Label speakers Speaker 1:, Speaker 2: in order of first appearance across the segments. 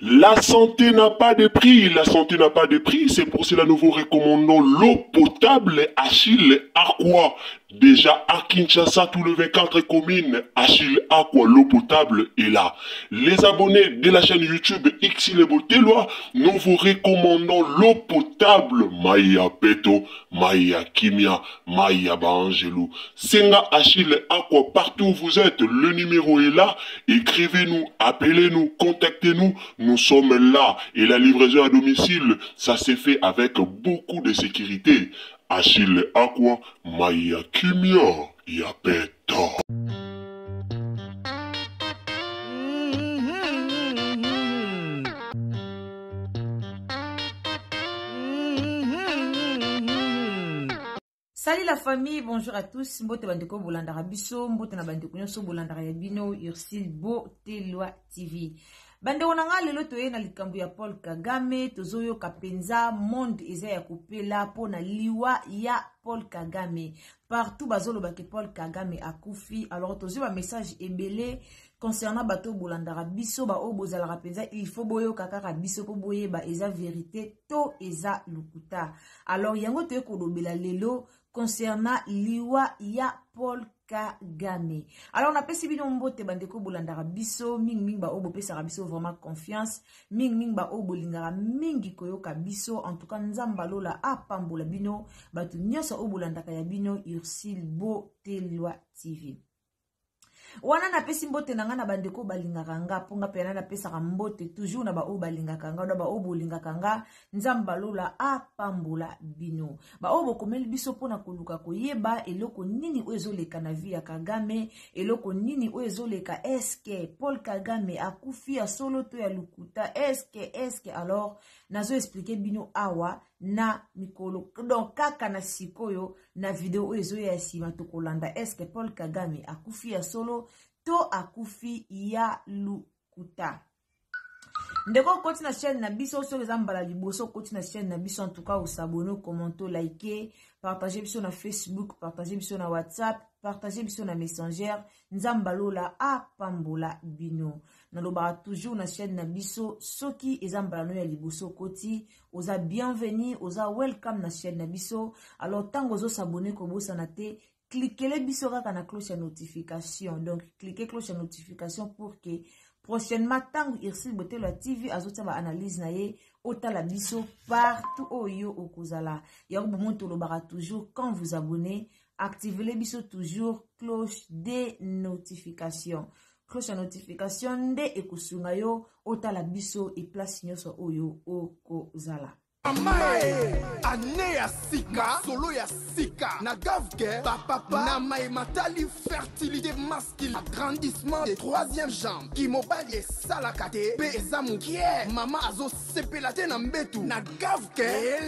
Speaker 1: La santé n'a pas de prix, la santé n'a pas de prix, c'est pour cela que nous vous recommandons l'eau potable Achille Aqua. Déjà à Kinshasa, tous les 24 communes, Achille Aqua, l'eau potable est là. Les abonnés de la chaîne YouTube Xile Botelwa, nous vous recommandons l'eau potable Maya Peto, Maya Kimia, Maya Bangelou. Senga Achille Aqua, partout où vous êtes, le numéro est là. Écrivez-nous, appelez-nous, contactez-nous, nous sommes là. Et la livraison à domicile, ça s'est fait avec beaucoup de sécurité. Achille Aqua, Maya Kimia, Yapeto.
Speaker 2: Salut la famille, bonjour à tous. Mbote bandeko bolandara biso, mbote na bandeko nyonso bolandara ya bino Ursile Botelwa TV. Bande onanga lelo toye na likambo ya Paul Kagame, tozoyo kapenza monde eza ya kopela pona liwa ya Paul Kagame. Partout bazolo bake Paul Kagame akufi. Alors tozoyo ba message ebele concernant bato bolandara biso ba obozala kapenza il faut boyo kakaka biso po boye ba eza vérité to eza lukuta. Alors yango toye kolobela lelo concernant liwa ya Paul Kagame. Alors on a pesi bino mbote bandeko bolandara biso ming ba obo pesa biso vraiment confiance ming ba obo lingara mingi koyoka biso en tout cas nzamba lola apambola bino batu nyosa obo landaka ya bino Ursile Botelwa TV. Wana na pesi mbote nanga na bandeko balingaka nga ponga pena na pesa mbote toujours na ba o balingaka nga na ba o bolingaka nga nzamba lola apambola bino ba o bokomeli biso pona koluka koyeba eloko nini oezoleka na vie ya Kagame eloko nini oezoleka eske Paul Kagame akufi ya solo to ya lukuta eske alors nazo expliquer bino awa na mikolo donc kaka na sikoyo na video oezo ya sima to kolanda eske Paul Kagame akufi ya solo to akufi ya lukuta. Ndeko koti na chaîne na biso so les ambala liboso koti na chaîne na biso en tout cas s'abonner, commenter, liker, partager biso na Facebook, partager biso na WhatsApp, partager biso na Messenger, nzambalola apambola bino. Naloba toujours na chaîne na biso soki ezambala no ya liboso koti, oza bienvenue, oza welcome na chaîne na biso. Alors tango zo s'abonner ko bosa na te cliquez le biso kaka na cloche de notification. Donc cliquez cloche de notification pour que prochainement tango Ursile Botelwa TV azota ba analyse na ye otala biso partout oyo okozala. Ya bomonto lobara toujours quand vous abonnez, activez le biso toujours cloche de notification. Cloche de notification nde ekosunga yo otala biso e place nyoso oyo okozala.
Speaker 3: Amae ane ya sika solo ya sika na gavke papa na mai matali fertilité masculine agrandissement des troisième jambe qui mobile et salakate pe ezamukie mama azo sepelate na mbetu na gavke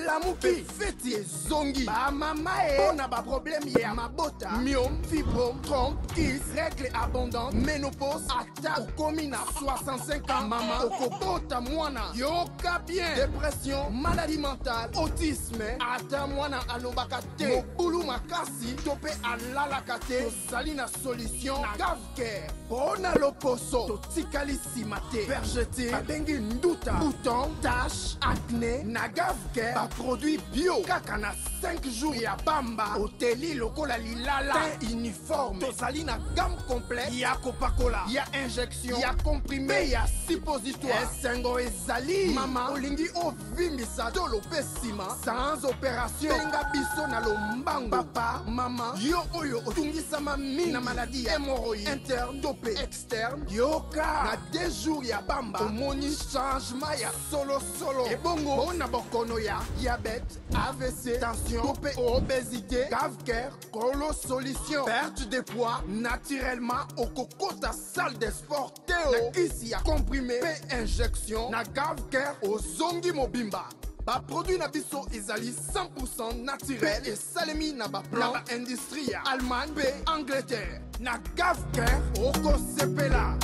Speaker 3: la muki feti zongi ba mama na ba problème ya mabota myome fibrome trompe kiss règle abondante ménopause ata okomi na 65 ans mama okobota mwana yoka bien dépression maladie mentale, autisme, ata mwana alobaka te, mobulu makasi, tope alalaka te, salina solution, na gavke, bona loposo, totikali simate, vergete, babengi nduta, bouton, tache, acné, na gavke, ba produit bio, kaka na 5 jours ya bamba oteli lokola lilala uniforme tozali na gamme complète ya kopakola ya injection ya comprimé ya suppositoire esengo ezali mama olingi ovimbisa tolo pe nsima sans opération benga biso na lombango papa mama yo oyo otungisama mingi na maladi ya hémorroïde interne to pe externe yoka na 2 jours ya bamba omoni changement ya solo ebongo bona bokono ya diabète AVC tension to pe obésité cave-cœur colo solution perte de poids naturellement okokota salle de sport teo na kisi ya comprimé pe injection na cave-cœur ozongi mobimba baproduit na biso ezali 100% naturel esalemi na baplan na baindustrie ya Allemagne mpe Angleterre na cave-cœur okosepela.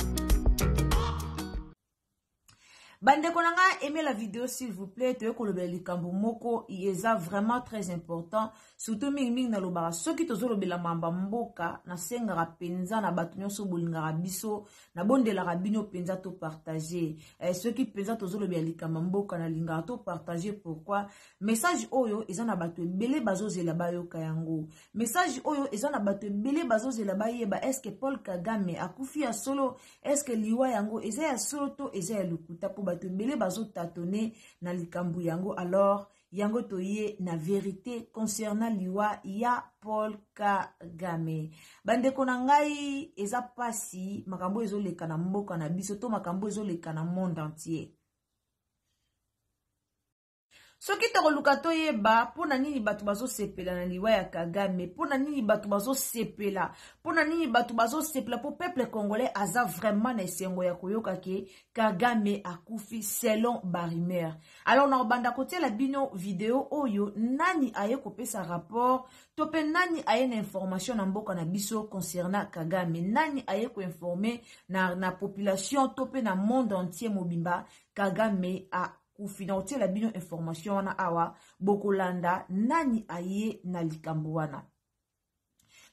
Speaker 2: Bandeko nanga, aimez la vidéo s'il vous plaît. Te kolobela likambo moko eza vraiment très important. Surtout mingi na lobara soki tozolobela mamba mboka na sengara penza na bato nyonso bolingaka biso na bondelaka bino penza to partager. Soki penza tozolobela likambo mboka na lingaka to partager. Pourquoi? Message oyo eza na bato ebele bazozela bayoka yango. Message oyo eza na bato ebele bazozela bayeba eske Paul Kagame akufi ya solo, eske liwa yango eza ya solo to eza ya lukuta po bato ebele bazotatone na likambo yango. Alors yango toye na vérité concernant liwa ya Paul Kagame. Bandeko na ngai eza pasi makambo ezoleka na mboka na biso to makambo ezoleka na monde entier. Soki tokoluka toyeba pona nini bato bazosepela na liwa ya Kagame, pona nini bato bazosepela, pona nini bato bazosepela po peuple congolais aza vraiment na esengo ya koyoka ke Kagame akufi selon Barimer. Alors na banda kotia la bino video oyo nani aye kopesa rapport tope nani aye na information na mboka na biso concernant Kagame, nani aye ko informer na population tope na monde entier mobimba Kagame a kufinautia la bino information wana awa bokolanda nani aye na likambo wana.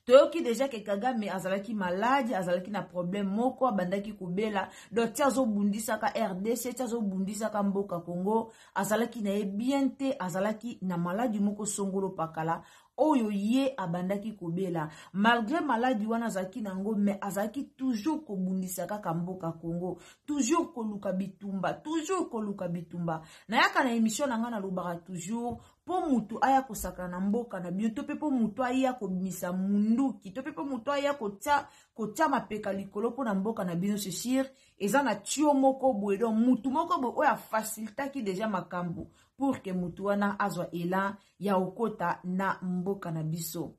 Speaker 2: Toyoki deja ke Kagame azalaki malade, azalaki na problème moko abandaki kubela, do tiazo bundisa ka RDC, tiazo bundisa ka mboka Congo, azalaki na ebiente, azalaki na maladi moko songolo pakala, oyo ye abandaki kubela. Malgré maladi wana azalaki nango, mais azalaki toujours kobundisa ka mboka Congo, toujours koluka bitumba, toujours koluka bitumba. Na yaka na émission nanga na lobaka toujours, po mutu aya kosaka na mboka na biyo, tope po mutu aya kobimisa munduki, tope po mutu aya kotia mapeka likolo po na mboka na biyo, c'est sûr, eza na tio moko boye, donc mutu moko boye oya facilitaki deja makambu, pour que mutu wana azwa elan ya okota na mboka na biso.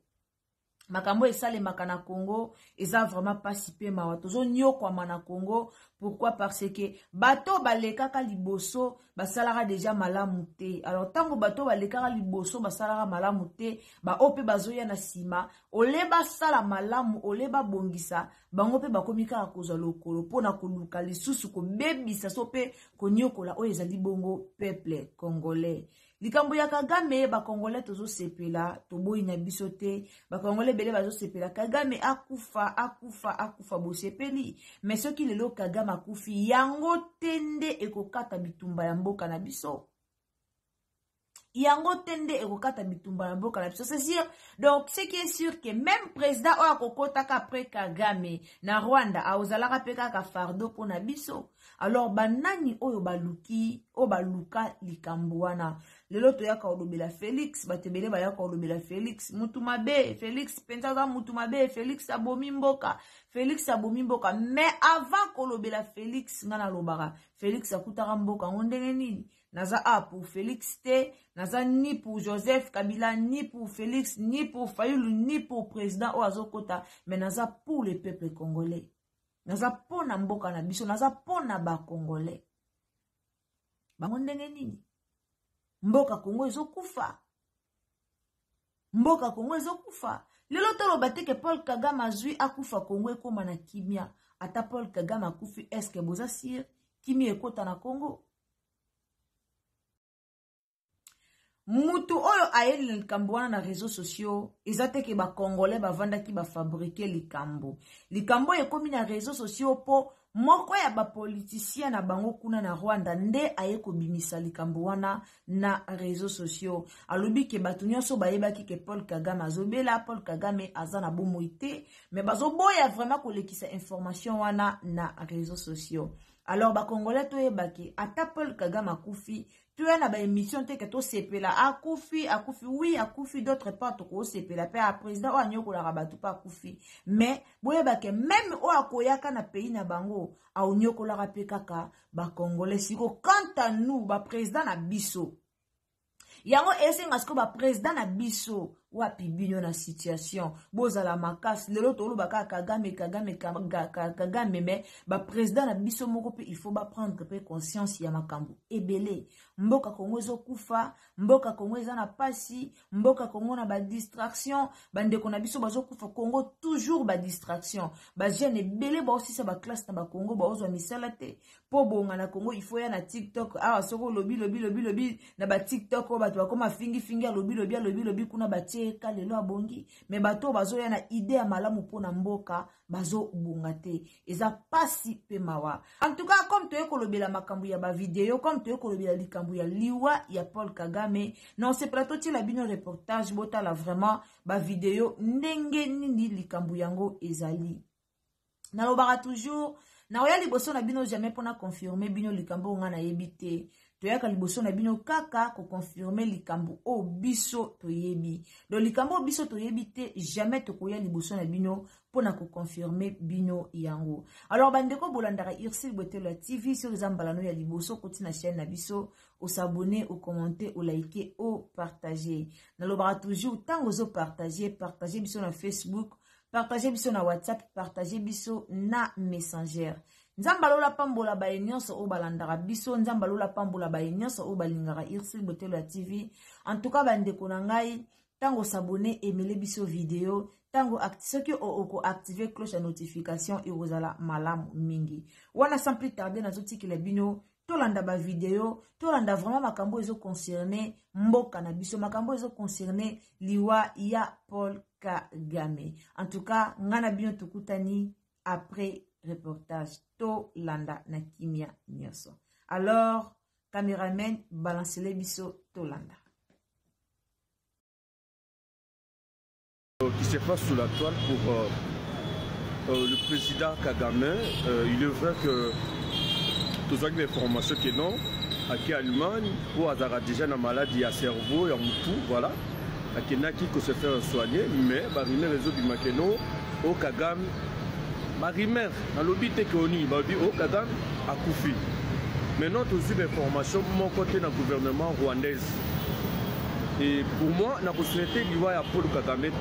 Speaker 2: Makambo esale makana Congo, eza vraiment pas si pe mawa. Tozo nyokwa mana Congo, pourquoi? Parce que bato balekaka liboso, basalara déjà malamu te. Alors tango bato balekaka liboso, basalara malamu te, ba ope bazoya na sima, oleba sala malamu, oleba bongisa, bango pe bakomika akoza lokolo, pona koluka lisusu ko bebisa sope konyokola oyo ezali bongo peuple congolais. Likambo ya Kagame ba Congolais tozo sepela toboyi na biso te, ba Congolais bele bazo sepela Kagame akufa bo sepeli, mais soki lelo Kagame akufi yango tende ekokata bitumba ya mboka na biso. Yango tende ekokata bitumba ya mboka na biso, c'est sûr. Donc ce qui est sûr que même président oya kokotaka après Kagame na Rwanda aozalaka peka ka fardo po na biso. Alors banani oyo baluki o baluka likambo wana. Lelo toyaka olobela Félix, batebele bayaka olobela Félix, mutu mabe, Félix penzaza mutu mabe, Félix abomi mboka, Félix abomi mboka. Mais avant kolobela Félix ngana lobara, Félix akutaka mboka ngondenge nini? Naza a pour Félix te, naza ni pour Joseph Kabila, ni pour Félix, ni pour Fayulu, ni pour président Oazokota, mais naza pour le peuple congolais. Naza pona mboka na biso, naza pona ba Congolais. Bango ndenge nini? Mboka Congo ezokufa. Mboka Congo ezokufa. Lelo tolo bateke Paul Kagame azui akufa Congo ekoma na kimia. Ata Paul Kagame akufi eske boza sir kimia ekota na Congo. Mutu oyo ayeli likambo wana na réseaux sociaux, ezate ke ba Congolais ba vanda ki ba fabriquer likambo. Likambo ekomi na réseaux sociaux po moko ya ba politicien na bango kuna na Rwanda nde aye ko bimisa likambo wana na réseaux sociaux. Alobi ke bato nyonso bayebaki ke Paul Kagame azobela, Paul Kagame aza na bomoi te, mais bazoboya vraiment kolekisa information wana na réseaux sociaux. Alors ba Congolais toyebaki ata Paul Kagame akufi, tu es na ba émission te ke to sepela akufi, oui akufi, d'autre part to ko sepela pe a président o anyoko la rabatu pa akufi, mais boyebaki même o akoyaka na pays na bango a onyoko la rape kaka ba Congolais siko. Quant à nous ba président na biso yango esenga siko ba président na biso wapi bino na situation bozala makasi lelo tolo baka Kagame mais ba président na biso moko pe il faut ba prendre pe conscience ya makambo ebele. Mboka Kongo zo kufa, mboka Kongo eza na pasi, mboka Kongo na ba distraction, bandeko na biso bazo kufa Kongo toujours ba distraction, ba jeune ebele ba aussi sa ba classe na ba Kongo ba ozwa misala te po bonga na Kongo. Il faut ya na TikTok soko lobi na ba TikTok o bato bakoma fingi lobi kuna ba kalelo abongi, mais bato bazo ya na idée ya malamu pona mboka bazo bunga te, eza pasi pe mawa. En tout cas, comme toye kolobela makambu ya ba video, comme toye kolobela likambu ya liwa ya Paul Kagame, non ce plateau ti la bino reportage bota la vraiment ba video ndenge nini likambu yango ezali. Nalobaka toujours na oya liboso na bino jamais pona confirmer bino likambu nga na yebite. Toyaka liboso na bino kaka ko confirmer likambu o biso toyebi. Do likambu o biso toyebi te jamais tokoya liboso na bino pona ko confirmer bino yango. Alors bandeko bolandaka Ursil Botelo TV sur zambalano ya liboso koti na chaîne na biso, o s'abonner, o commenter, o liker, o partager. Nalobaka toujours tango zo partager biso na Facebook, partager biso na WhatsApp, partager biso na Messenger. Nzambalola pambola baye nyonso o balandaka biso, nzambalola pambola baye nyonso o balingaka Ursil Botelo TV. En tout cas bandeko na ngai, tango s'abonner, aimer biso vidéo, tango soki o activer cloche de notification et ozala malamu mingi. Wana sans plus tarder na zoti kile bino tolanda ba vidéo, tolanda vraiment makambo ezo concerner mboka na biso, makambo ezo concerner liwa ya Paul Kagame. En tout cas, ngana bino tukutani après reportage to landa na kimia nyoso. Alors, caméraman, balancez les biso to landa.
Speaker 4: Qui se passe sous la toile pour le président Kagame. Il est vrai que tous les informations qui non, à qui Allemagne, pour avoir déjà une maladie à cerveau et en tout, voilà, à qui n'a qui se fait soigner, mais Barimé réseau du Makeno, au Kagame, Barimé, dans l'obité qu'on y va dire au Kagame à Koufi. Maintenant, tous les informations, mon côté dans le gouvernement rwandais. Et pour moi, la possibilité d'y voir Paul Kagame,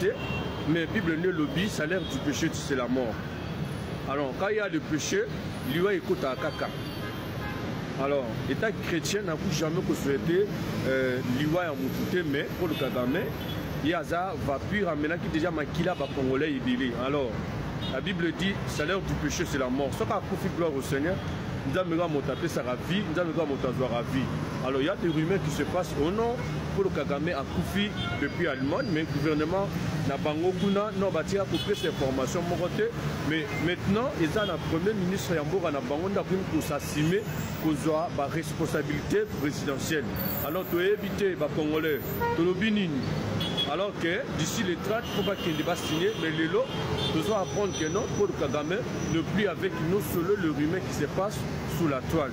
Speaker 4: mais la Bible ne lobby, salaire du péché, c'est la mort. Alors, quand il y a le péché, l'y va écoute à Kaka. Alors, l'État chrétien n'a jamais souhaité l'y voir à Moutouté, mais Paul Kagame, il y a ça, va puis ramener qui déjà maquilla va congolais et bilé. Alors, la Bible dit, salaire du péché, c'est la mort. Ce qui a profité gloire au Seigneur, nous avons tapé sa vie, nous avons vie. Alors, il y a des rumeurs qui se passent au nom Paul Kagame à Koufi depuis Allemagne, mais le gouvernement n'a pas bâti à couper ces formations. Mais maintenant, il y a un premier ministre Yamboura pour s'assumer qu'on a la responsabilité présidentielle. Alors, tu as évité les Congolais, tu as alors que d'ici les 30, il ne faut pas qu'il va signer, mais les lots, nous devons apprendre que non, Paul Kagame ne plus avec nous selon le rumeur qui se passe sous la toile.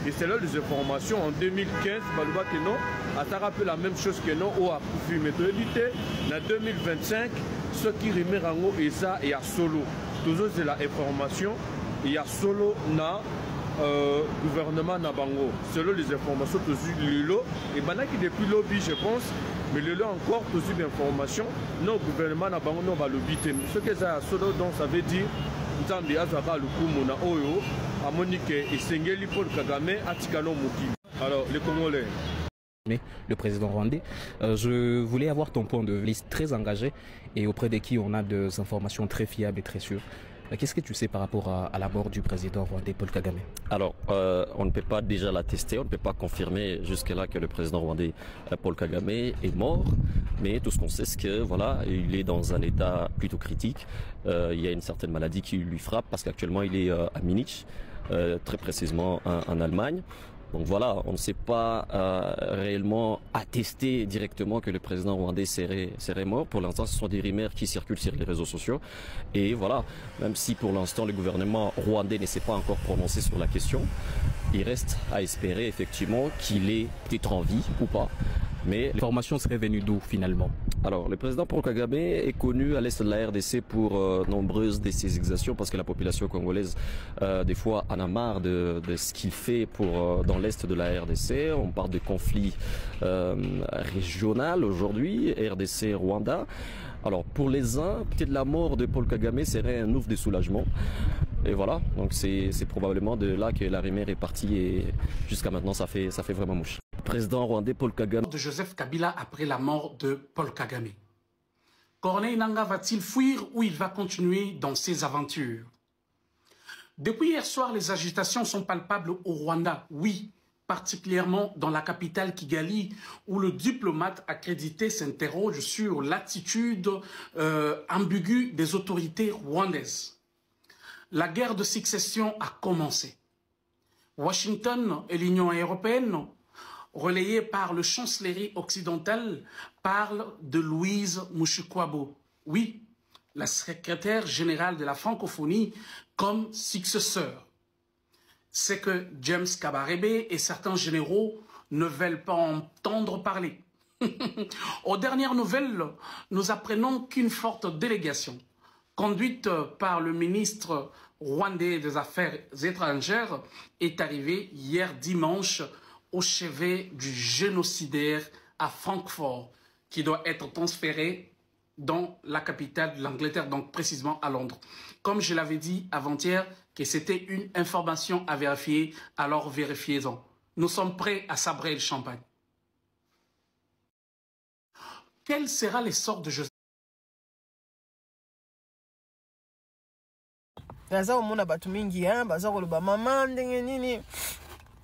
Speaker 4: Et c'est là les informations en 2015, Balouba que non, à t'a rappelé la même chose que non, au Akoufi. Mais de éviter, en 2025, ce qui remet en haut et ça, il y a solo. Toujours c'est la information, il y a solo na gouvernement na bango. Selon les informations, toujours le lot, et maintenant qui depuis lobby, je pense, mais le lot encore, toujours d'informations, non gouvernement na bango, non va lobby. Ce que ça a solo, donc ça veut dire, Nzambi azaka lukumu na oyo a Monique et Sengeli Paul Kagame Atikano Mouki. Alors les Congolais.
Speaker 5: Le président rwandais, je voulais avoir ton point de vue très engagé et auprès de qui on a des informations très fiables et très sûres. Qu'est-ce que tu sais par rapport à la mort du président rwandais Paul Kagame?
Speaker 6: Alors, on ne peut pas déjà l'attester, on ne peut pas confirmer jusque-là que le président rwandais Paul Kagame est mort, mais tout ce qu'on sait, c'est que voilà, il est dans un état plutôt critique. Il y a une certaine maladie qui lui frappe parce qu'actuellement il est à Munich, très précisément en Allemagne. Donc voilà, on ne sait pas réellement attester directement que le président rwandais serait mort. Pour l'instant, ce sont des rumeurs qui circulent sur les réseaux sociaux. Et voilà, même si pour l'instant le gouvernement rwandais ne s'est pas encore prononcé sur la question, il reste à espérer effectivement qu'il est peut-être en vie ou pas. Mais
Speaker 5: L'information serait venue d'où finalement?
Speaker 6: alors, le président Paul Kagame est connu à l'est de la RDC pour nombreuses de ses exactions parce que la population congolaise, des fois, en a marre de ce qu'il fait dans l'est de la RDC. On parle de conflits régionaux aujourd'hui, RDC-Rwanda. Alors, pour les uns, peut-être la mort de Paul Kagame serait un ouf de soulagement. Et voilà, donc c'est probablement de là que la rumeur est partie et jusqu'à maintenant, ça fait vraiment mouche. Président rwandais Paul Kagame.
Speaker 7: De Joseph Kabila après la mort de Paul Kagame. Corneille Nangaa va-t-il fuir ou il va continuer dans ses aventures? Depuis hier soir, les agitations sont palpables au Rwanda, oui, particulièrement dans la capitale Kigali, où le diplomate accrédité s'interroge sur l'attitude ambiguë des autorités rwandaises. La guerre de succession a commencé. Washington et l'Union européenne, relayée par le chancellerie occidentale, parle de Louise Mushikwabo. Oui, la secrétaire générale de la francophonie comme successeur. C'est que James Kabarebe et certains généraux ne veulent pas entendre parler. Aux dernières nouvelles, nous apprenons qu'une forte délégation, conduite par le ministre rwandais des Affaires étrangères, est arrivée hier dimanche au chevet du génocidaire à Francfort, qui doit être transféré dans la capitale de l'Angleterre, donc précisément à Londres. Comme je l'avais dit avant-hier, que c'était une information à vérifier, alors vérifiez-en. Nous sommes prêts à sabrer le champagne. Quel sera l'essor de Joseph?
Speaker 8: naza omona bato mingi baza koloba mama ndenge nini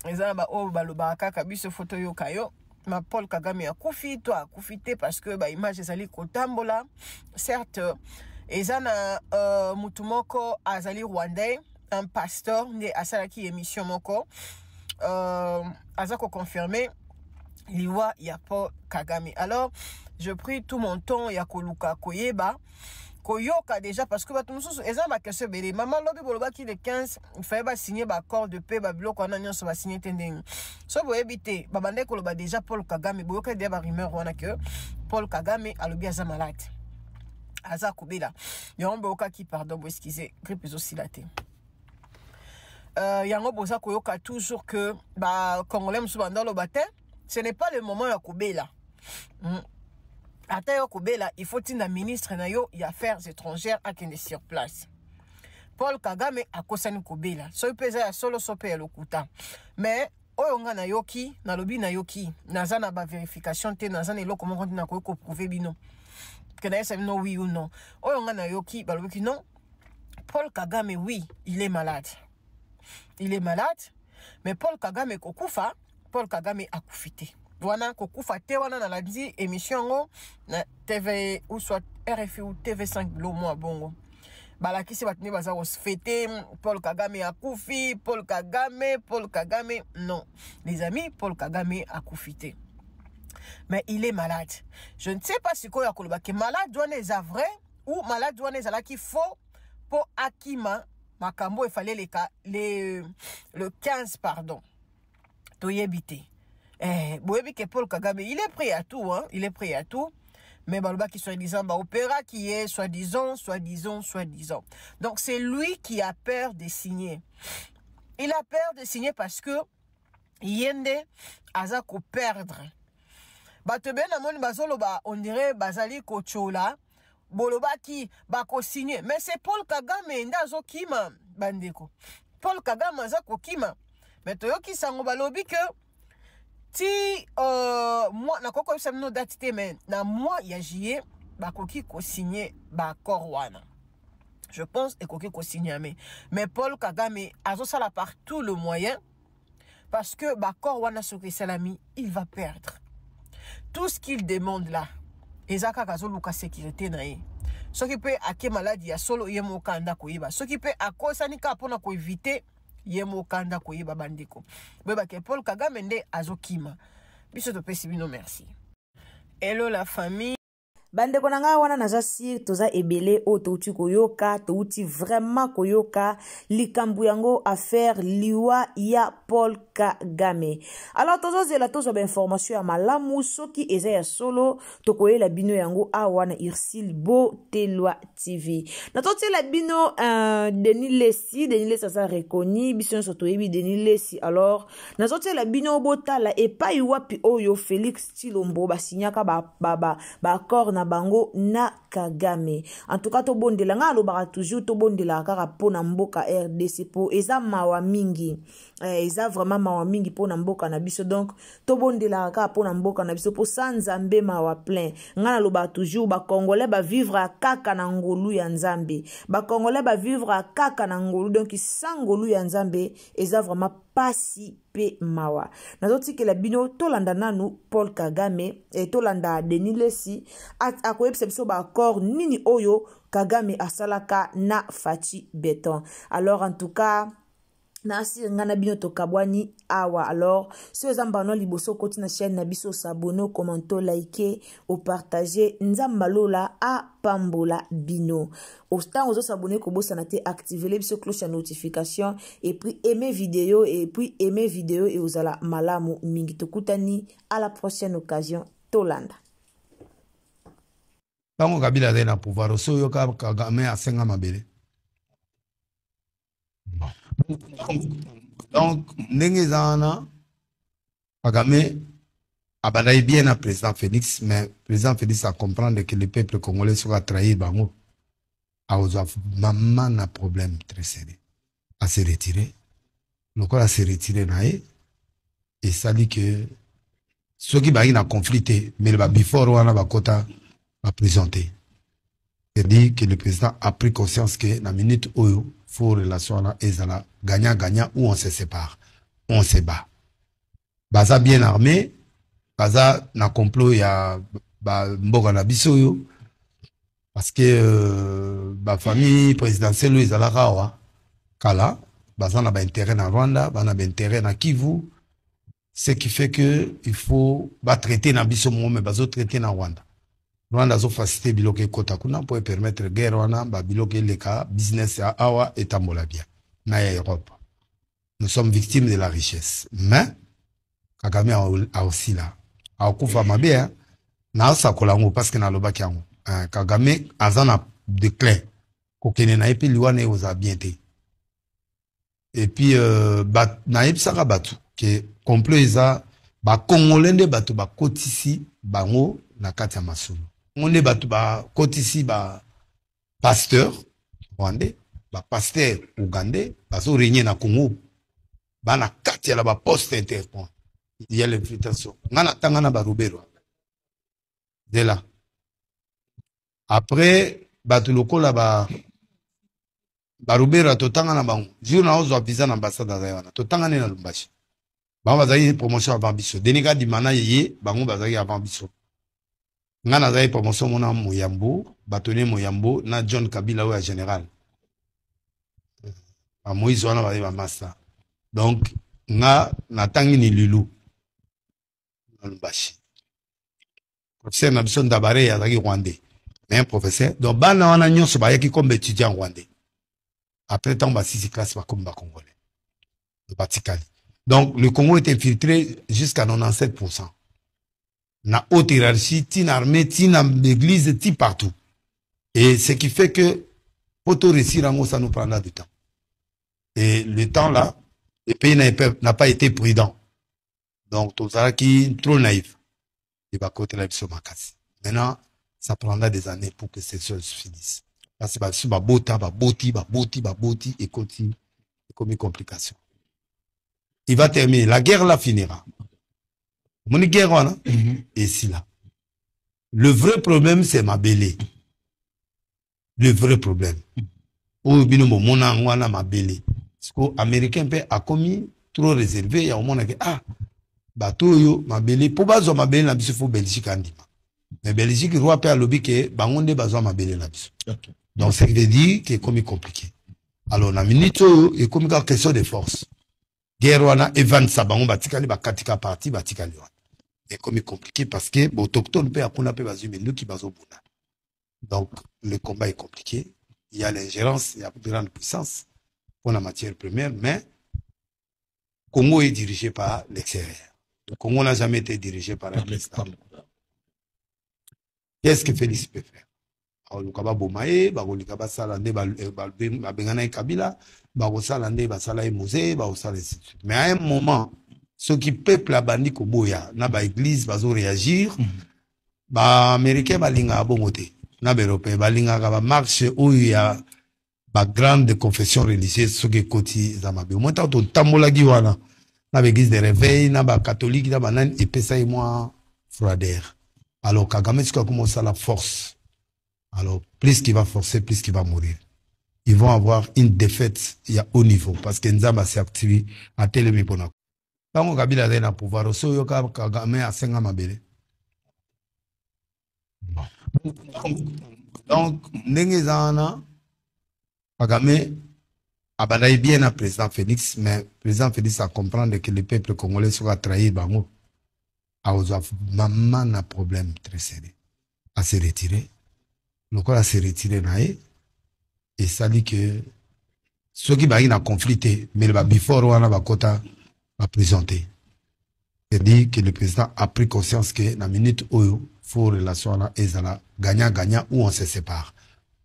Speaker 8: eza ba o baloba kaka biso foto yo kayo ma Paul Kagame akufi to akufi te parce que ba image ezali kotambola. Certes eza na mutu moko azali rwandais, un pasteur nde asalaki émission moko aza ko confirmer liwa ya Paul Kagame. Alors je prie tout mon temps ya koluka koyeba koyoka déjà parce que bato mususu eza ba question belé maman lobi boloba ki le 15 il fallait ba signer ba accord de paix ba biloko wana nyonso ba signer tendeng so boyebi te babande koloba déjà Paul Kagame boyoka de ba rumeur wana que Paul Kagame alobi aza malade aza kobela yango boyoka ki pardon bo excusez grippe ezosilate yango boza koyoka toujours que ba congolais musu banda loba te ce n'est pas le moment ya kobela. Ata yo kobela, il faut tinda ministre na yo y affaires étrangères akende sur place. Paul Kagame akosani kobela. So peza ya solo sope ya lokuta. Mais oyo nga na yoki, na lobi na yoki, naza na ba vérification te naza na eloko moko na ko prouver bino. Que na yesa no oui ou non. Oyo nga na yoki, ba lobi ki non. Paul Kagame oui, il est malade. Il est malade, mais Paul Kagame kokufa, Paul Kagame akufite. Wana kokufa te wana na la di émission ngo na TV ou soit RFI ou TV5 lo mois bongo balakisi batni baza ko fêter Paul Kagame akufi, Paul Kagame non les amis, Paul Kagame akufite mais il est malade. Je ne sais pas si ko ya koloba ke malade wana eza vrai ou malade wana eza la ki faux pour akima makambo il fallait le 15 pardon to yebite. Boyebi que Paul Kagame, il est prêt à tout, hein, il est prêt à tout. Mais Baloba qui soi-disant, opéra qui est soi-disant. Donc c'est lui qui a peur de signer. Il a peur de signer parce que yende aza ko perdre. Batebe na moni bazoloba, on dirait bazali ko chola, boloba ki ba ko signer. Mais c'est Paul Kagame ndazo kima bandeko. Paul Kagame aza ko kima. Mais toyoki sango balobi que si moi na koko samno date te men na moi ya juillet ba koki ko signer ba accord wana je pense ekoki kosigname. Mais Paul Kagame azosala par tout le moyen parce que bakor wana soki salami, il va perdre. Tout ce qu'il demande là, ezaka kazoluka sécurité na ye. Ce qui peut ake maladie ya solo yemo kanda koyiba. Ce qui peut akosani ka pona ko éviter yemo kanda koyiba bandiko. Beba ke Paul Kagame nde azokima. Biso to pesi bino merci. Hello la famille.
Speaker 2: Bandeko na nga wana naza sir toza ebele o touti koyoka touti vraiment koyoka likambu yango affaire liwa ya Paul Kagame. Alors tozo zela tozo ba information ya malamu soki eza ya solo tokoyela bino yango awa na Ursil Bo Telwa TV. Na toti la bino Denis Lesi sa reconnu biso so toyebi Denis Lesi. Alors na toti la bino botala epai wapi oyo Félix Tshilombo basinyaka ba accord na bango na Kagame. En tout cas to bondela nga alobaka toujours to bondela kaka pona mboka RDC po eza mawa mingi. Eza vraiment mawa mingi pona mboka na biso, donc to bondela kaka pona mboka na biso po sanzambe mawa plein. Nga alobaka toujours ba Congolais ba vivre kaka na ngolu ya Nzambe. Ba Congolais ba vivre kaka na ngolu, donc sangolu ya Nzambe eza vraiment pasi pe mawa. Nazoti ke la bino tolanda nanu Paul Kagame et tolanda Denis Lesi akoyebisa biso ba accord nini oyo Kagame asalaka na Fati Beton. Alors en tout cas nasi ngana bino to kabwani awa. Alors si vous ambano liboso koti na chaîne na biso s'abonner, commenter, liker ou partager nzambalola a pambola bino. Au temps aux s'abonner ko bossa na te activer les cloche à notification et puis aimer vidéo et aux ala malamu mingi tokutani à la prochaine occasion Tolanda.
Speaker 9: Tango Kabila na pouvoir so yo Kagame asenga mabele. Donc, Nengezana, Kagame a bien à président Félix, mais président Félix a comprendre que le peuple congolais sera trahi. Bango, a maman a problème très sérieux. À se retirer. Le corps a se retiré, et ça dit que ceux qui ont conflit, mais le before on a kota a présenté. C'est-à-dire que le président a pris conscience que la minute où il faut relation là, ezala gagnant-gagnant ou on se sépare, on se bat. Baza bien armé, baza na complot ya mboka na biso yo, parce que famille présidentielle ezala rawa kala, baza na ba intérêt na Rwanda, ba na ba intérêt na Kivu, ce qui fait que il faut traiter na biso mais bazo traiter na Rwanda. Rwanda zo facilité biloke kota kuna pour permettre guerre wana ba biloke leka business ya awa etambola bien na Europe. Nous sommes victimes de la richesse. Mais Kagame a aussi là. A kufa mabe na sa kolango parce que na lobaki yango. Kagame azana déclin. Kokene na epi liwane oza bien te. Et puis na ebisaka batu que complot eza ba Congolais nde batu ba kotisi bango na kati ya masolo. On est battu ba kotisi ba pasteur rwandais, ba pasteur ougandais, baso régner na Congo. Ba na kati ya ba poste interpoint. Il y a l'invitation. Ngana tanga na ba Rubero. De là. Après batu lokola ba Rubero to tanga na bango. Jour na ozo visa na ambassade za wana. To tanga na Lubumbashi. Ba bazali promotion avant biso. Denika di mana yeye bango bazali avant biso. Ngana zayi promotion mona Moyambo, batone Moyambo na John Kabila ou général. A Moïse wana ba master. Donc nga natangi ni Lulu. Lubumbashi. Professeur na biso ndabare ya zaki rwandais. Mais un professeur donc bana wana nyonso ba yaki comme étudiant rwandais. Après temps ba 6 classe ba comme ba congolais. Le Batikali. Donc le Congo est infiltré jusqu'à 97%. Na haute hiérarchie, tin armée, tin l'église, tin partout. Et ce qui fait que pour tout réussir, ça nous prendra du temps. Et le temps là, le pays n'a pas été prudent. Donc tout ça qui est trop naïf. Il va côté la mission makasi. Maintenant, ça prendra des années pour que ces choses finissent. Parce que c'est ba boti et continue comme une complication. Il va terminer. La guerre là finira. Mon guerre là, et si là. Le vrai problème, c'est Mabélé. Le vrai problème. Ou bino mona ngwana mabele. Parce que américain pe a commis trop réservé ya omona ke bato yo mabele po bazo mabele na biso fo Belgique andima. Mais Belgique roi pe alobi ke bangonde bazo mabele na biso. Okay. Donc ça veut dire que comme compliqué. Alors na minute et comme question de force. Guerre wana Evan Sabango batikali bakatika parti batikali wana. Et comme compliqué parce que autochtone pe akuna pe bazu mais nous qui bazo buna. Donc le combat est compliqué. Il y a l'ingérence, il y a de grande puissance pour la matière première, mais Congo est dirigé par l'extérieur. Le Congo n'a jamais été dirigé par un président. Qu'est-ce que Félix peut faire? Lukaba Bomae, Bagolikaba Salande, Babengana Kabila, Bagosalande, Basala Mosé, Bagosala. Mais à un moment, ceux qui peuplent la bandi Koboya, na ba église, bazo réagir, ba américain balinga abomote, na ba européen balinga ba marche où il y a ba grande confession religieuse, ceux qui koti zamabe. Au moins tant to tambola giwana, na ba église de réveil, na ba catholique, na ba nan epesa et moi froideur. Alors Kagame tu commence à la force. Alors, plus qu'il va forcer, plus qu'il va mourir. Ils vont avoir une défaite à haut niveau parce que Nzamba s'est activé à Télémi Ponako. Quand Kabila est dans le pouvoir, Kagame a 5 ans mabele. Donc, Nengezana, Kagame a balaye bien à président Félix, mais le président Félix a compris que le peuple congolais sera trahi. Bango, a maman a un problème très sérieux à se retirer. Le corps a se retiré et ça dit que ceux qui ont un conflit, mais le before on a kota a présenté. C'est-à-dire que le président a pris conscience que dans la minute où il faut relation là, gagnant-gagnant ou on se sépare,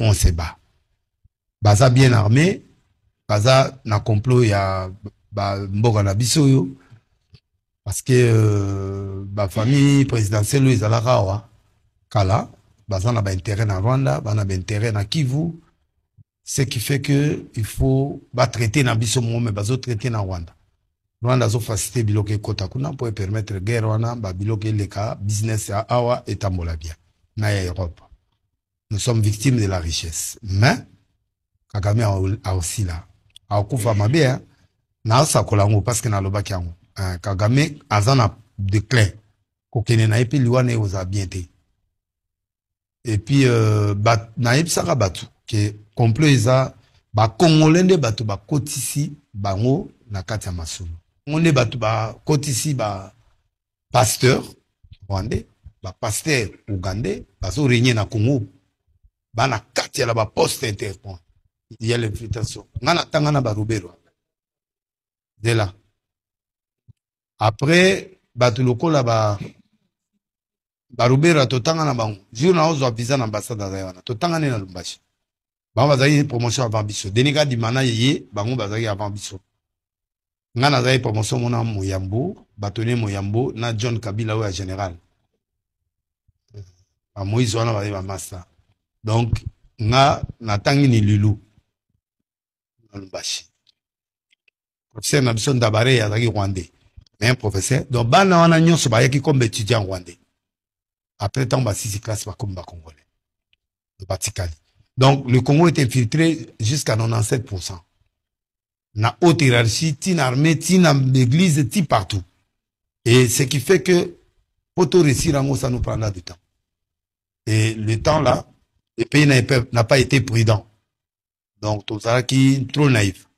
Speaker 9: on se bat. Baza bien armé, Baza na complot il y a mboga na biso parce que la famille présidentielle ils ala rawa kala. Bazan a intérêt dans Rwanda, bazan a intérêt dans Kivu, ce qui fait que il faut traiter dans Bissomo, mais bazo traiter dans Rwanda. Rwanda zo facilité biloke kota kuna pour permettre guerre wana ba biloke leka business à awa et tambola bien na Europe. Nous sommes victimes de la richesse, mais Kagame a aussi là a kufa mabe na sa kolango parce que na loba kyango Kagame azana déclin kokene na epi liwane oza bienté. Et puis, naïb saka batu, que complot isa, congolais de batu, kotisi, bango, na katia masolo. On est batu, kotisi, pasteur, rwandais, pasteur, ougandais, baso régné na Congo, na katia la poste interpoint. Il y a l'infiltration. Ngana tangana barubero. De là. Après, batu loko là Barubera totanga na bango. Jour na ozo visa na ambassade na Zaïwana. Totanga na Lumbashi. Bango bazali promotion avant biso. Denika di mana yeye, bango bazali avant biso. Nga na zali promotion mona Moyambo, batone Moyambo na John Kabila ou général. Ba Moïse wana bazali ba master. Donc nga natangi ni Lulu na Lumbashi. Professeur na biso ndabare ya zaki rwandais. Mais un professeur. Donc bana wana nyonso ba yaki comme étudiant rwandais. Après tant bas 6 classes comme congolais. Le Batikali. Donc le Congo est infiltré jusqu'à 97%. Na haute hiérarchie, tin armée, tin église, tin partout. Et ce qui fait que pour tout réussir en ça nous prendra du temps. Et le temps là, le pays n'a pas été prudent. Donc tout ça qui est trop naïf.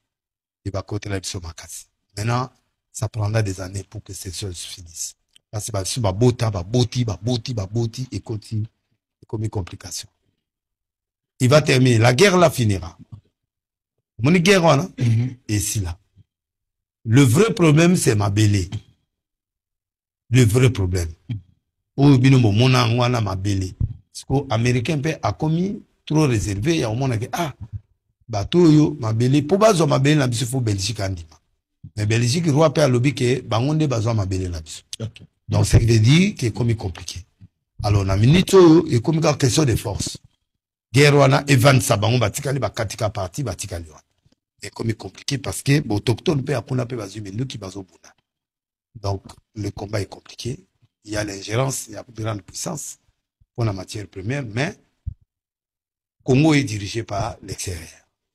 Speaker 9: Il va côté la biso makasi. Maintenant, ça prendra des années pour que ces choses finissent. Parce que si boti et continue comme une complication. Il va terminer. La guerre là finira. Mon guerre là et si là. Le vrai problème c'est Mabele. Le vrai problème. Ou bino mona ngwana Mabele. Parce que américain a commis trop réservé, il y a au monde que bato yo Mabele pour bazo Mabele na biso fo Belgique andima. Mais Belgique roi pe alobi ke bangonde bazo Mabele na biso. Okay. Donc, ça veut dire qu'il est comme compliqué. Alors, na minute, il y a comme une question de force. Guerre wana Evan Sabango batikali bakatika parti batikali wana. Et comme compliqué parce que autochtone pe akuna pe bazu mais nous qui bazo buna. Donc, le combat est compliqué. Il y a l'ingérence, il y a de grande puissance pour la matière première, mais Congo est dirigé par l'extérieur.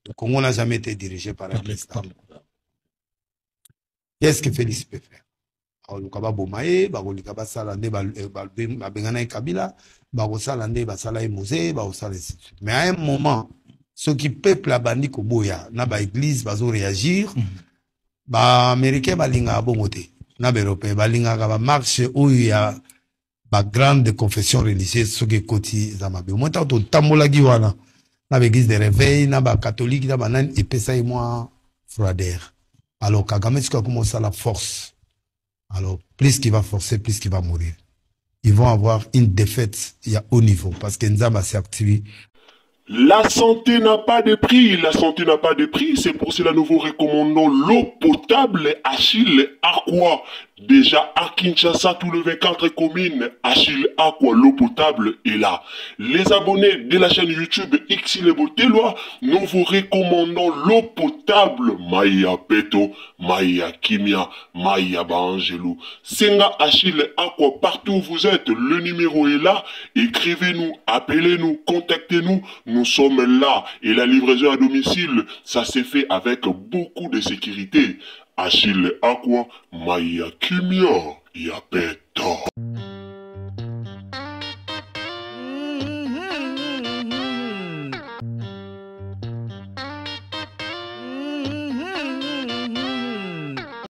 Speaker 9: Le Congo n'a jamais été dirigé par un président. Qu'est-ce que Félix peut faire? Bakoluka bomaye, bakolika salande babengana Kabila, bakosalande basala Mosé, bakosala ainsi de suite. Mais à un moment, ce qui peuple a bandi koboya, na ba église bazo réagir, ba américain balinga bongote, na ba européen balinga ba marche où il y a ba grande confession religieuse ce qui koti zamabe. Au moins tant to tambola giwana, na ba église de réveil, na ba catholique, na ba nan epesa et moi froideur. Alors Kagame tu commence à la force. Alors, plus qu'il va forcer, plus qu'il va mourir. Ils vont avoir une défaite au niveau parce que Nzamba s'est activé.
Speaker 1: La santé n'a pas de prix, la santé n'a pas de prix, c'est pour cela nous vous recommandons l'eau potable Achille Aqua. Déjà à Kinshasa, tout le 24 communes, Achille Aqua, l'eau potable est là. Les abonnés de la chaîne YouTube Xile Botelwa, nous vous recommandons l'eau potable Maya Peto, Maya Kimia, Maya Bangelou. Senga Achille Aqua, partout où vous êtes, le numéro est là. Écrivez-nous, appelez-nous, contactez-nous. Nous sommes là et la livraison à domicile, ça s'est fait avec beaucoup de sécurité. Achille Aqua, Maya Kimia, Yapeto.